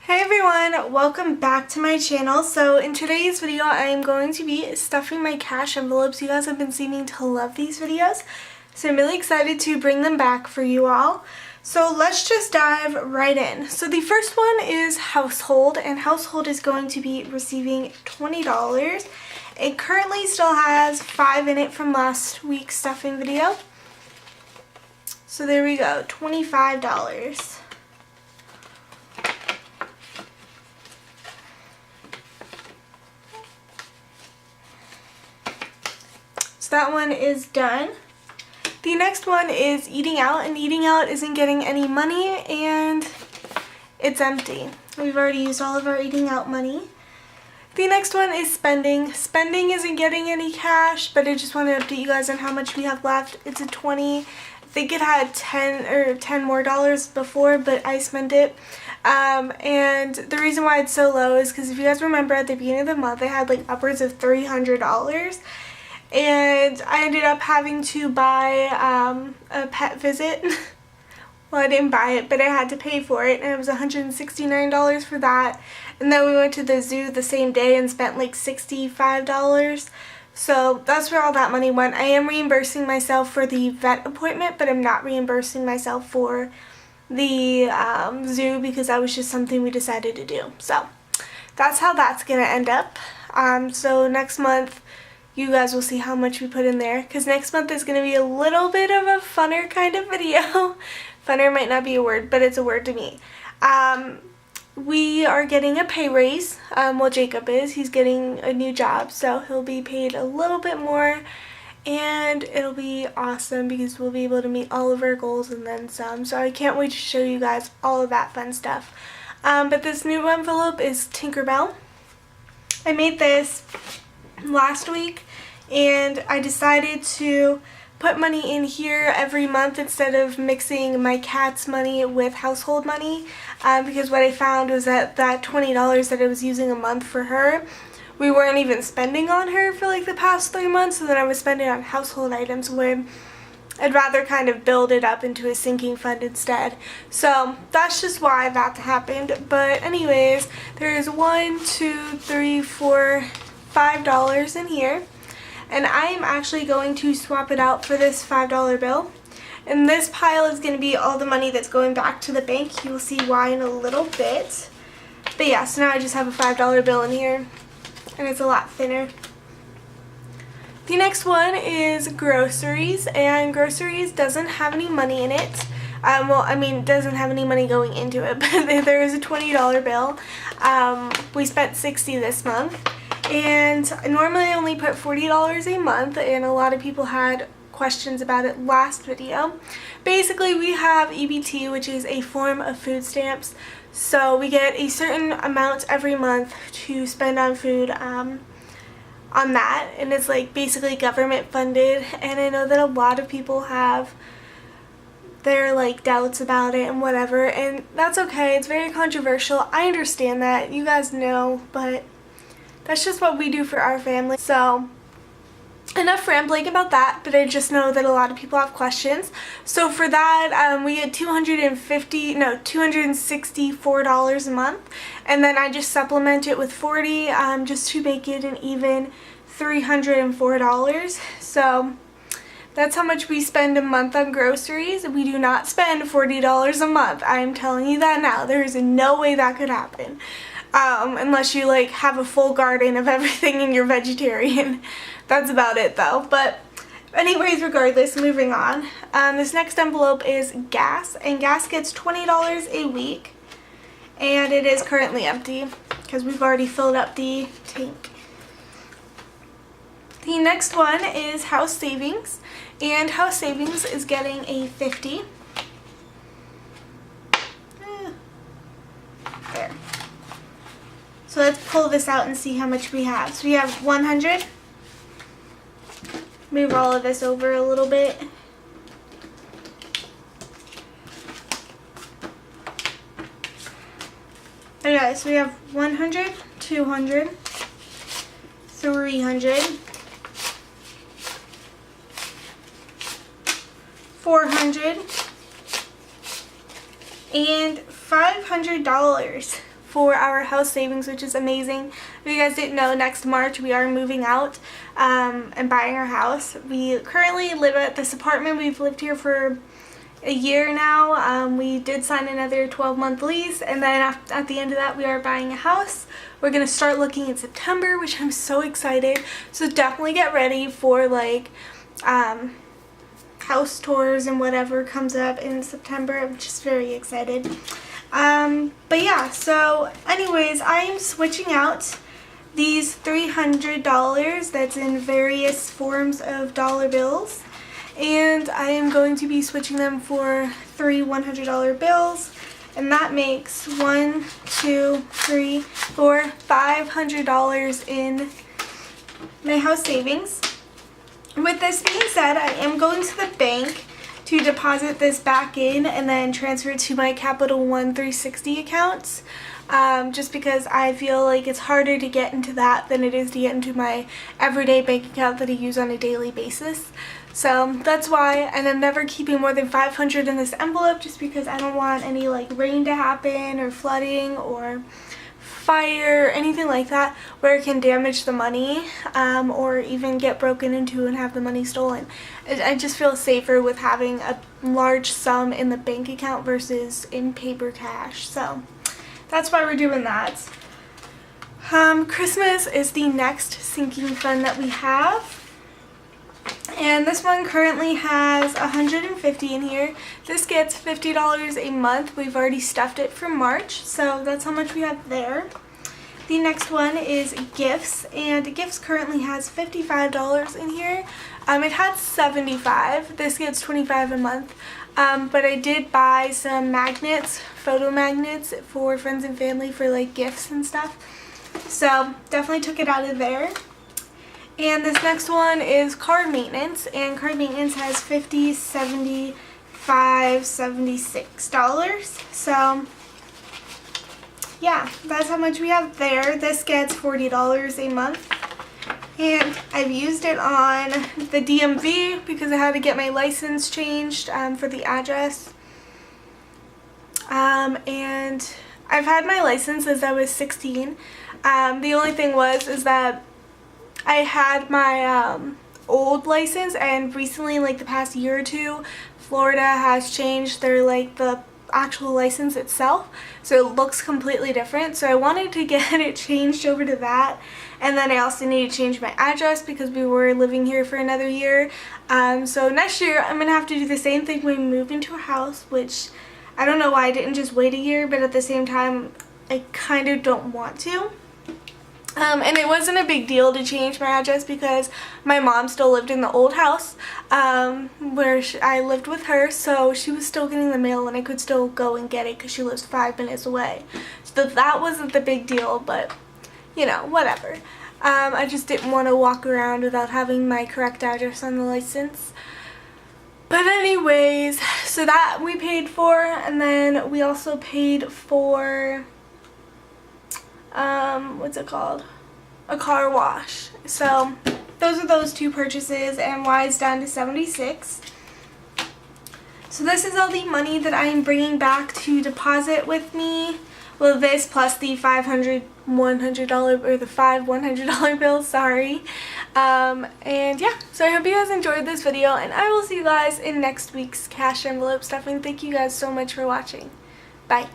Hey everyone, welcome back to my channel. So in today's video I am going to be stuffing my cash envelopes. You guys have been seeming to love these videos, so I'm really excited to bring them back for you all. So let's just dive right in. So the first one is household, and household is going to be receiving $20. It currently still has 5 in it from last week's stuffing video. So there we go, $25. So that one is done. The next one is eating out, and eating out isn't getting any money and it's empty. We've already used all of our eating out money. The next one is spending. Spending isn't getting any cash, but I just want to update you guys on how much we have left. It's a 20. I think it had 10 more dollars before, but I spent it. And the reason why it's so low is because if you guys remember at the beginning of the month, I had like upwards of $300. And I ended up having to buy a pet visit. Well, I didn't buy it, but I had to pay for it, and it was $169 for that. And then we went to the zoo the same day and spent like $65. So that's where all that money went. I am reimbursing myself for the vet appointment, but I'm not reimbursing myself for the zoo because that was just something we decided to do. So that's how that's going to end up. So next month, you guys will see how much we put in there, because next month is going to be a little bit of a funner kind of video. Funner might not be a word, but it's a word to me. We are getting a pay raise. Well, Jacob is. He's getting a new job, so he'll be paid a little bit more, and it'll be awesome because we'll be able to meet all of our goals and then some. So I can't wait to show you guys all of that fun stuff. But this new envelope is Tinkerbell. I made this last week, and I decided to put money in here every month instead of mixing my cat's money with household money, because what I found was that $20 that I was using a month for her, we weren't even spending on her for like the past 3 months, so then I was spending on household items when I'd rather kind of build it up into a sinking fund instead. So that's just why that happened. But anyways, there's $5 in here, and I am actually going to swap it out for this $5 bill, and this pile is going to be all the money that's going back to the bank. You will see why in a little bit. But yeah, so now I just have a $5 bill in here, and it's a lot thinner. The next one is groceries, and groceries doesn't have any money in it. Well, I mean, doesn't have any money going into it, but there is a $20 bill. We spent $60 this month. And normally I only put $40 a month, and a lot of people had questions about it last video. Basically, we have EBT, which is a form of food stamps. So we get a certain amount every month to spend on food on that, and it's like basically government funded. And I know that a lot of people have their like doubts about it and whatever, and that's okay. It's very controversial. I understand that, you guys know, but that's just what we do for our family. So enough rambling about that, but I just know that a lot of people have questions. So for that, we get $264 a month, and then I just supplement it with $40 just to make it an even $304. So that's how much we spend a month on groceries. We do not spend $40 a month. I am telling you that now. There is no way that could happen. Unless you like have a full garden of everything and you're vegetarian. That's about it though. But anyways, regardless, moving on. This next envelope is gas, and gas gets $20 a week, and it is currently empty because we've already filled up the tank. The next one is house savings, and house savings is getting a $50. There. So let's pull this out and see how much we have. So we have $100. Move all of this over a little bit. Okay, so we have 100, 200, 300, 400, and $500. for our house savings, which is amazing. If you guys didn't know, next March we are moving out and buying our house. We currently live at this apartment. We've lived here for a year now. We did sign another 12-month lease, and then at the end of that we are buying a house. We're gonna start looking in September, which I'm so excited. So definitely get ready for like house tours and whatever comes up in September. I'm just very excited. But yeah, so anyways, I am switching out these $300 that's in various forms of dollar bills, and I am going to be switching them for 3 $100 bills, and that makes $1, $2, $3, $4, $500 in my house savings. With this being said, I am going to the bank to deposit this back in and then transfer it to my Capital One 360 accounts, just because I feel like it's harder to get into that than it is to get into my everyday bank account that I use on a daily basis. So that's why, and I'm never keeping more than $500 in this envelope, just because I don't want any like rain to happen or flooding or fire or anything like that where it can damage the money, or even get broken into and have the money stolen. I just feel safer with having a large sum in the bank account versus in paper cash. So that's why we're doing that. Christmas is the next sinking fund that we have. And this one currently has $150 in here. This gets $50 a month. We've already stuffed it for March, so that's how much we have there. The next one is gifts, and gifts currently has $55 in here. It had $75. This gets $25 a month. But I did buy some magnets, photo magnets for friends and family for like gifts and stuff. So definitely took it out of there. And this next one is car maintenance, and car maintenance has $50, $75, $76. So yeah, that's how much we have there. This gets $40 a month, and I've used it on the DMV because I had to get my license changed for the address. And I've had my license since I was 16. The only thing is that I had my old license, and recently, like the past year or two, Florida has changed their like the actual license itself, so it looks completely different. So I wanted to get it changed over to that, and then I also need to change my address because we were living here for another year. So next year I'm gonna have to do the same thing when we move into a house, which I don't know why I didn't just wait a year, but at the same time I kind of don't want to. And it wasn't a big deal to change my address because my mom still lived in the old house where I lived with her, so she was still getting the mail and I could still go and get it because she lives 5 minutes away. So that wasn't the big deal, but you know, whatever. I just didn't want to walk around without having my correct address on the license. But anyways, so that we paid for, and then we also paid for what's it called? A car wash. So those are those two purchases, and why it's down to $76. So this is all the money that I am bringing back to deposit with me. Well, this plus the $500 $100 or the 5 $100 bills, sorry. And yeah, so I hope you guys enjoyed this video, and I will see you guys in next week's cash envelope stuffing. Thank you guys so much for watching. Bye.